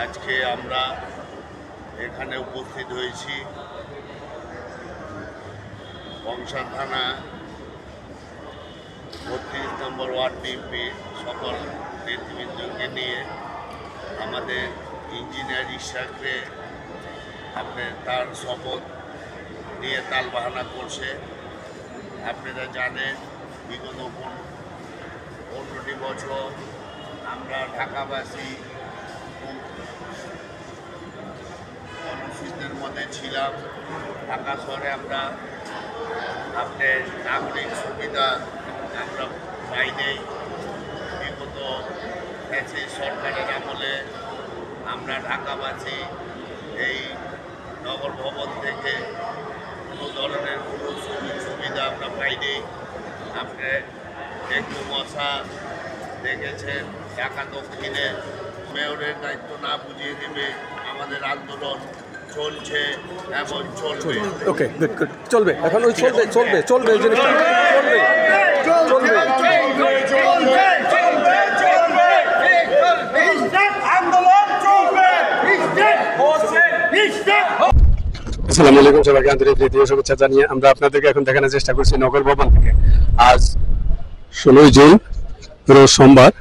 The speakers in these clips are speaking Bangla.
আজকে আমরা এখানে উপস্থিত হয়েছি বংশা থানা ৩২ নম্বর ওয়ার্ড বিএনপি সকল নেতৃবৃন্দকে নিয়ে আমাদের ইঞ্জিনিয়ার ইশাককে তার শপথ নিয়ে তালবাহানা করছে। আপনারা জানেন বিগত 15টি বছর আমরা ঢাকাবাসী অনিশ্চিতের মধ্যে ছিলাম। ঢাকা শহরে আমরা আপনার নাগরিক সুবিধা আমরা পাই নেই। বিগত সরকারের আমলে আমরা ঢাকাবাসী এই নগর ভবন থেকে কোনো ধরনের কোনো সুযোগ সুবিধা আমরা পাইনি। আপনি একটু মশা দেখেছেন ঢাকা দক্ষিণে মেয়রের দায়িত্ব না বুঝিয়ে দেবে আমাদের আন্দোলন চলছে এবং চলবে। ওকে গুড গুড চলবে এখন ওই চলবে চলবে চলবে এই জিনিসটা চলবে চলবে আসসালামু আলাইকুম, সবাইকে আন্তরিক প্রীতি ও শুভেচ্ছা জানিয়ে আমরা আপনাদেরকে এখন দেখানোর চেষ্টা করছি নগর ভবন থেকে। আজ 16 জুন রোজ সোমবার।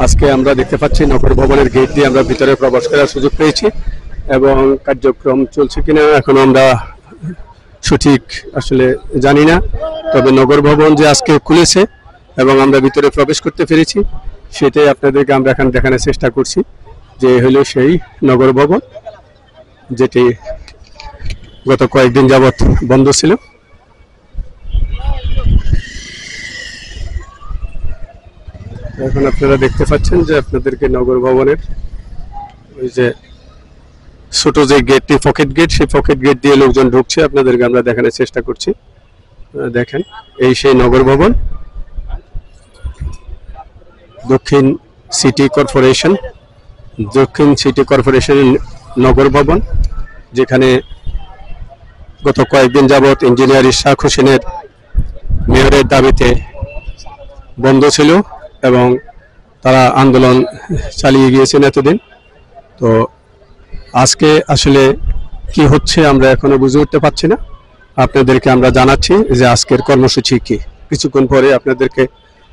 আজকে আমরা দেখতে পাচ্ছি নগর ভবনের গেট দিয়ে আমরা ভিতরে প্রবেশ করার সুযোগ পেয়েছি এবং কার্যক্রম চলছে কিনা এখনো আমরা সঠিক আসলে জানি না। তবে নগর ভবন যে আজকে খুলেছে এবং আমরা ভিতরে প্রবেশ করতে পেরেছি সেটাই আপনাদেরকে আমরা এখন দেখানোর চেষ্টা করছি যে হলো সেই নগর ভবন যেটি গত কয়েকদিন যাবৎ বন্ধ ছিল। এখন আপনারা দেখতে পাচ্ছেন যে আপনাদেরকে নগর ভবনের ওই যে ছোট যে গেটটি পকেট গেট, সেই পকেট গেট দিয়ে লোকজন ঢুকছে, আপনাদেরকে আমরা দেখানোর চেষ্টা করছি। দেখেন এই সেই নগর ভবন, দক্ষিণ সিটি কর্পোরেশনের নগর ভবন, যেখানে গত কয়েকদিন যাবৎ ইঞ্জিনিয়ার ইশাক হোসেনের মেয়রের দাবিতে বন্ধ ছিল এবং তারা আন্দোলন চালিয়ে গিয়েছেন এতদিন। তো আজকে আসলে কি হচ্ছে আমরা এখনো বুঝে উঠতে পারছি না। আপনাদেরকে আমরা জানাচ্ছি যে আজকের কর্মসূচি কি। কিছুক্ষণ পরে আপনাদেরকে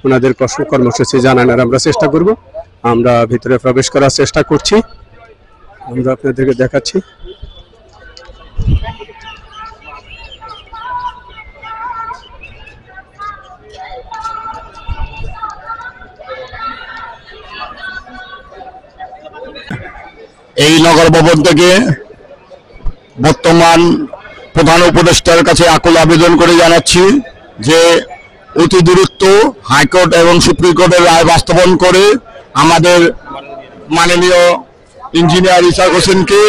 ওনাদের কর্মসূচি জানানোর আমরা চেষ্টা করব। আমরা ভিতরে প্রবেশ করার চেষ্টা করছি, আমরা আপনাদেরকে দেখাচ্ছি। এই নগর ভবন থেকে বর্তমান প্রধান উপদেষ্টার কাছে আকুল আবেদন করে জানাচ্ছি যে অতি দ্রুত হাইকোর্ট এবং সুপ্রিম কোর্টের রায় বাস্তবায়ন করে আমাদের মাননীয় ইঞ্জিনিয়ার ইশাক হোসেনকে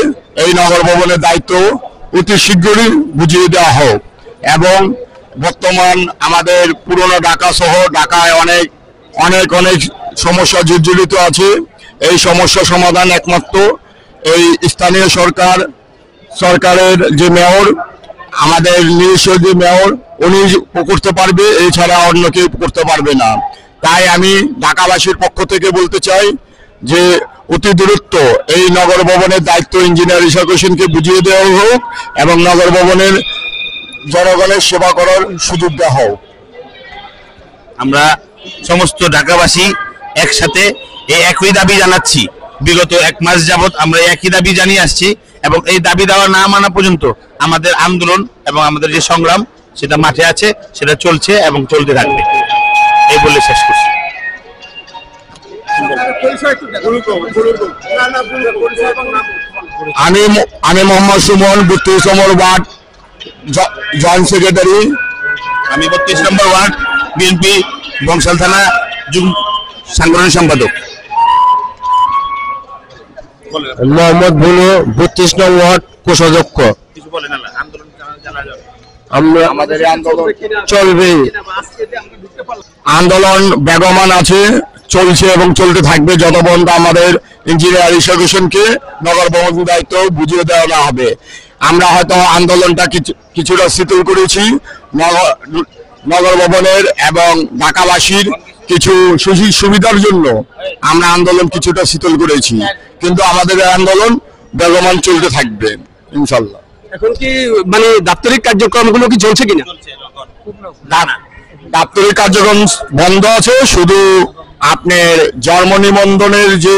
এই নগর ভবনের দায়িত্ব অতি শীঘ্রই বুঝিয়ে দেওয়া হোক এবং বর্তমান আমাদের পুরনো ঢাকা শহর ঢাকায় অনেক অনেক অনেক সমস্যা জর্জরিত আছে। এই সমস্যা সমাধান একমাত্র এই স্থানীয় সরকারের যে মেয়র, আমাদের নিজস্ব যে মেয়র, উনি করতে পারবে, এছাড়া অন্য কেউ করতে পারবে না। তাই আমি ঢাকাবাসীর পক্ষ থেকে বলতে চাই যে অতি দ্রুত এই নগর ভবনের দায়িত্ব ইঞ্জিনিয়ার ইশাক হোসেনকে বুঝিয়ে দেওয়া হোক এবং নগর ভবনের জনগণের সেবা করার সুযোগ দেওয়া হোক। আমরা সমস্ত ঢাকাবাসী একসাথে এই একই দাবি জানাচ্ছি। বিগত 1 মাস যাবত আমরা একই দাবি জানিয়ে আসছি এবং এই দাবি দেওয়া না মানা পর্যন্ত আমাদের আন্দোলন এবং আমাদের যে সংগ্রাম সেটা মাঠে আছে, সেটা চলছে এবং চলতে থাকবে, এই বলে শেষ করছি। আমি মোহাম্মদ সুমন, 32 নম্বর ওয়ার্ড জয়েন্ট সেক্রেটারি। আমি 32 নম্বর ওয়ার্ড বিএনপি বংশাল থানা সাংগঠনিক সম্পাদক। মোহাম্মদ ভুলু, 32 নম্বর ওয়ার্ড কোষাধ্যক্ষ। আমাদের আন্দোলন চলবে, আন্দোলন বেগমান আছে, চলছে এবং চলতে থাকবে যত পর্যন্ত আমাদের ইঞ্জিনিয়ার ইশাক হোসেনকে নগর ভবনের দায়িত্ব বুঝিয়ে দেওয়া না হবে। আমরা হয়তো আন্দোলনটা কিছুটা শিথিল করেছি নগর ভবনের এবং ঢাকাবাসীর কিছু সুযোগ সুবিধার জন্য আমরা আন্দোলন কিছুটা শিথিল করেছি, কিন্তু আমাদের এই আন্দোলন বেগমান চলতে থাকবে ইনশাল্লাহ। এখন কি মানে দাপ্তরিক কার্যক্রমগুলো কি চলছে কিনা? না, দাপ্তরিক কার্যক্রম বন্ধ আছে, শুধু আপনার জন্ম নিবন্ধনের যে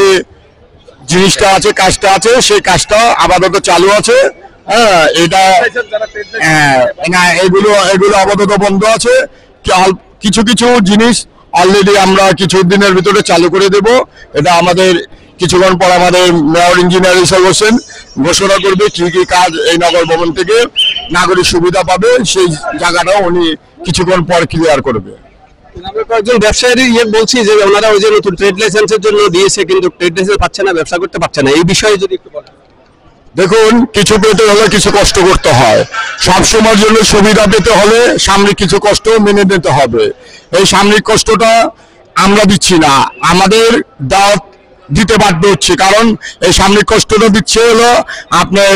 জিনিসটা আছে, কাজটা আছে, সেই কাজটা আপাতত চালু আছে। হ্যাঁ, এটা না, এগুলো আপাতত বন্ধ আছে। কিছু কিছু জিনিস অলরেডি আমরা কিছু দিনের ভিতরে চালু করে দেব। এটা আমাদের কিছুক্ষণ পর আমাদের মেয়র ইঞ্জিনিয়ার ইসাক হোসেন ঘোষণা করবে কি কি কাজ এই নগর ভবন থেকে নাগরিক সুবিধা পাবে, সেই জায়গাটাও উনি কিছুক্ষণ পর ক্লিয়ার করবে। আমরা কয়েকজন ব্যবসায়ী বলছি যে ওনারা ওই যে নতুন ট্রেড লাইসেন্সের জন্য দিয়েছে, কিন্তু ট্রেড লাইসেন্স পাচ্ছে না, ব্যবসা করতে পারছে না। এই বিষয়ে যদি একটু বলেন। দেখুন, কিছু পেতে হলে কিছু কষ্ট করতে হয়। সব সময়ের জন্য সুবিধা পেতে হলে সাময়িক কিছু কষ্ট মেনে নিতে হবে। এই সাময়িক কষ্টটা আমরা দিচ্ছি না, আমাদের দিতে বাধ্য হচ্ছে, কারণ এই সাময়িক কষ্টটা দিচ্ছে হলো আপনার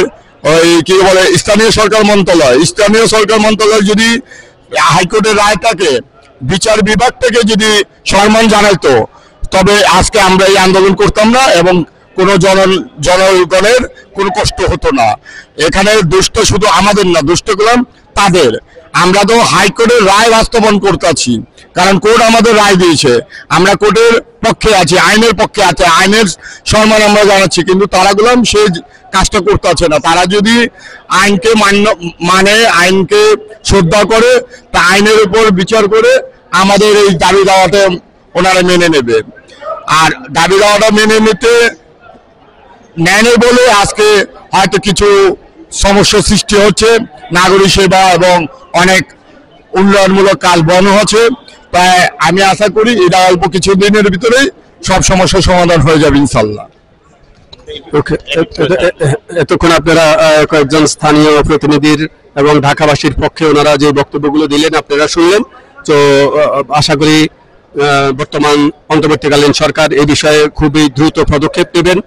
ওই কি বলে স্থানীয় সরকার মন্ত্রণালয়। স্থানীয় সরকার মন্ত্রণালয় যদি হাইকোর্টের রায়টাকে বিচার বিভাগ থেকে যদি সম্মান জানাইতো, তবে আজকে আমরা এই আন্দোলন করতাম না এবং কোনো জনগণের কোনো কষ্ট হতো না। এখানে দোষটা শুধু আমাদের না, দোষটা করলাম তাদের। আমরা তো হাইকোর্টের রায় বাস্তবায়ন করতেছি, কারণ কোর্ট আমাদের রায় দিয়েছে, আমরা কোর্টের পক্ষে আছি, আইনের পক্ষে আছে, আইনের সম্মান আমরা জানাচ্ছি, কিন্তু তারা গুলাম সেই কাজটা করতে আছে না। তারা যদি আইনকে মানে আইনকে শ্রদ্ধা করে, তা আইনের উপর বিচার করে আমাদের এই দাবি দাওয়াটা ওনারা মেনে নেবে। আর দাবি দাওয়াটা মেনে নিতে নেয় বলে আজকে হয়তো কিছু সমস্যার সৃষ্টি হচ্ছে, নাগরিক সেবা এবং অনেক উন্নয়নমূলক কাজ বন্ধ হচ্ছে। তাই আমি আশা করি এটা অল্প কিছু দিনের ভিতরেই সব সমস্যার সমাধান হয়ে যাবে ইনশাল্লাহ। এতক্ষণ আপনারা কয়েকজন স্থানীয় প্রতিনিধির এবং ঢাকাবাসীর পক্ষে ওনারা যে বক্তব্যগুলো দিলেন আপনারা শুনলেন। তো আশা করি বর্তমান অন্তর্বর্তীকালীন সরকার এই বিষয়ে খুবই দ্রুত পদক্ষেপ নেবেন,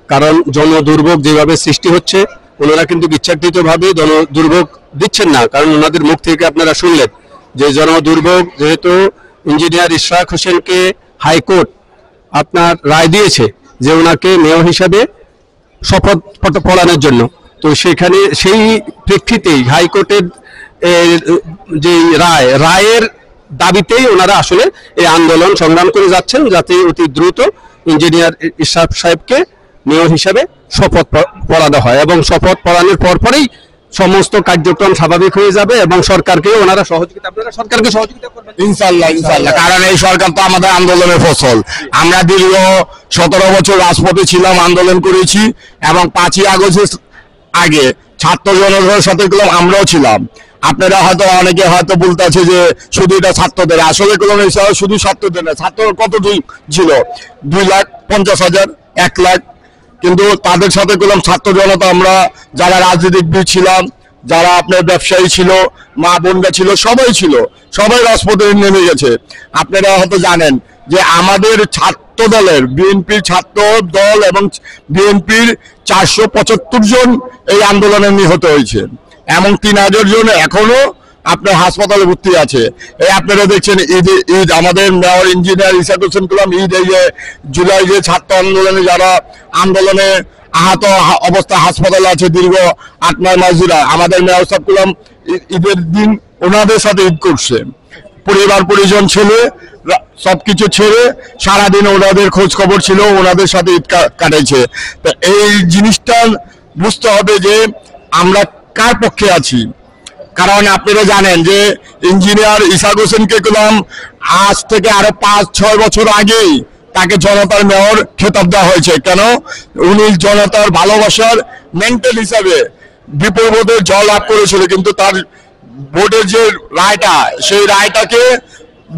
কারণ জনদুর্ভোগ যেভাবে সৃষ্টি হচ্ছে, ওনারা কিন্তু ইচ্ছাকৃতভাবে জনদুর্ভোগ দিচ্ছেন না, কারণ ওনাদের মুখ থেকে আপনারা শুনলেন যে জনদুর্ভোগ যেহেতু ইঞ্জিনিয়ার ইশরাক হোসেনকে হাইকোর্ট আপনার রায় দিয়েছে যে ওনাকে মেয়র হিসাবে শপথ পড়ানোর জন্য, তো সেখানে সেই প্রেক্ষিতেই হাইকোর্টের যে রায়ের দাবিতেই ওনারা আসলে এই আন্দোলন সংগ্রাম করে যাচ্ছেন, যাতে অতি দ্রুত ইঞ্জিনিয়ার ইশরাক সাহেবকে মেয়র হিসাবে শপথ পড়ানো হয় এবং শপথ পড়ানোর পরপরেই সমস্ত কার্যক্রম স্বাভাবিক হয়ে যাবে এবং সরকারকে ওনারা সরকারকে সহযোগিতা করবেন ইনশাআল্লাহ। কারণ এই সরকার তো আমাদের আন্দোলনের ফসল। আমরা দীর্ঘ 17 বছর রাজপথে ছিলাম, আন্দোলন করেছি এবং 5ই আগস্টের আগে ছাত্র জনতার সাথে গেলাম, আমরাও ছিলাম। আপনারা হয়তো অনেকে হয়তো বলতে আছে যে শুধু এটা ছাত্রদের, আসলে গেলাম শুধু ছাত্রদের না, ছাত্র কত ছিল 2,50,000 1 লাখ, কিন্তু তাদের সাথে গেলাম ছাত্র জনতা, আমরা যারা রাজনীতিবিদ ছিলাম, যারা আপনার ব্যবসায়ী ছিল, মা বোনরা ছিল, সবাই ছিল, সবাই রাজপথে নেমে গেছে। আপনারা হয়তো জানেন যে আমাদের ছাত্র দলের বিএনপির ছাত্র দল এবং বিএনপির 475 জন এই আন্দোলনে নিহত হয়েছে এবং 3,000 জন এখনো আপনার হাসপাতালে ভর্তি আছে। এই আপনারা দেখছেন ঈদ আমাদের মেয়র ইঞ্জিনিয়ার ইশরাক হোসেন কলাম ঈদ, এই যে জুলাই যে ছাত্র আন্দোলনে যারা আন্দোলনে আহত অবস্থা হাসপাতালে আছে দীর্ঘ 8-9 মাস ধরে, আমাদের মেয়র সাহেব কলাম ঈদের দিন ওনাদের সাথে ঈদ করছে, পরিবার পরিজন ছেলে সবকিছু ছেড়ে সারাদিন ওনাদের খোঁজ খবর ছিল, ওনাদের সাথে ঈদ কাটাইছে। তো এই জিনিসটা বুঝতে হবে যে আমরা কার পক্ষে আছি, কারণ আপনারা জানেন যে ইঞ্জিনিয়ার ইশরাক হোসেনকে কলাম আজ থেকে আরো 5-6 বছর আগেই তাকে জনতার মেয়র খেতাব দেওয়া হয়েছে। কেন? উনি জনতার ভালোবাসার মেন্টাল হিসাবে বিপুল ভোটে জয় লাভ করেছিল, কিন্তু তার ভোটের যে রায়টা, সেই রায়টাকে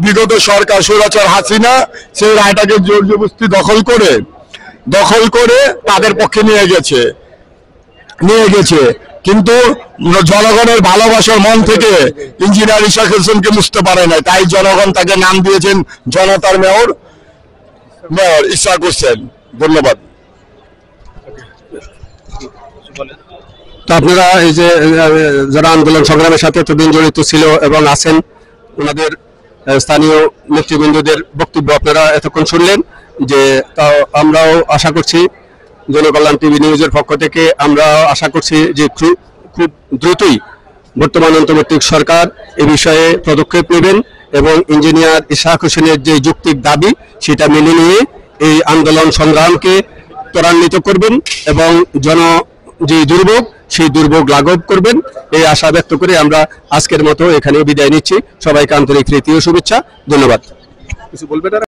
বিগত সরকার স্বৈরাচার হাসিনা সেই রায়টাকে জোর জবরদস্তি দখল করে তাদের পক্ষে নিয়ে গেছে, কিন্তু জনগণের ভালোবাসার মন থেকে ইঞ্জিনিয়ার ইশরাক হোসেনকে মুছতে পারে না, তাই জনগণ তাকে নাম দিয়েছেন জনতার মেয়র ইশরাক হোসেন। ধন্যবাদ। তো আপনারা এই যে যারা আন্দোলন সংগ্রামের সাথে এতদিন জড়িত ছিল এবং আছেন, ওনাদের স্থানীয় নেতৃবৃন্দদের বক্তব্য আপনারা এতক্ষণ শুনলেন। যে তাও আমরাও আশা করছি জনকল্যাণ টিভি নিউজের পক্ষ থেকে আমরা আশা করছি যে খুব দ্রুতই বর্তমান অন্তর্বর্তী সরকার এ বিষয়ে পদক্ষেপ নেবেন এবং ইঞ্জিনিয়ার ইশাক হোসেনের যে যৌক্তিক দাবি সেটা মেনে নিয়ে এই আন্দোলন সংগ্রামকে ত্বরান্বিত করবেন এবং যে দুর্ভোগ সেই দুর্ভোগ লাঘব করবেন এই আশা ব্যক্ত করে আমরা আজকের মতো এখানে বিদায় নিচ্ছি। সবাইকে আন্তরিক প্রীতি ও শুভেচ্ছা। ধন্যবাদ। কিছু বলবেন?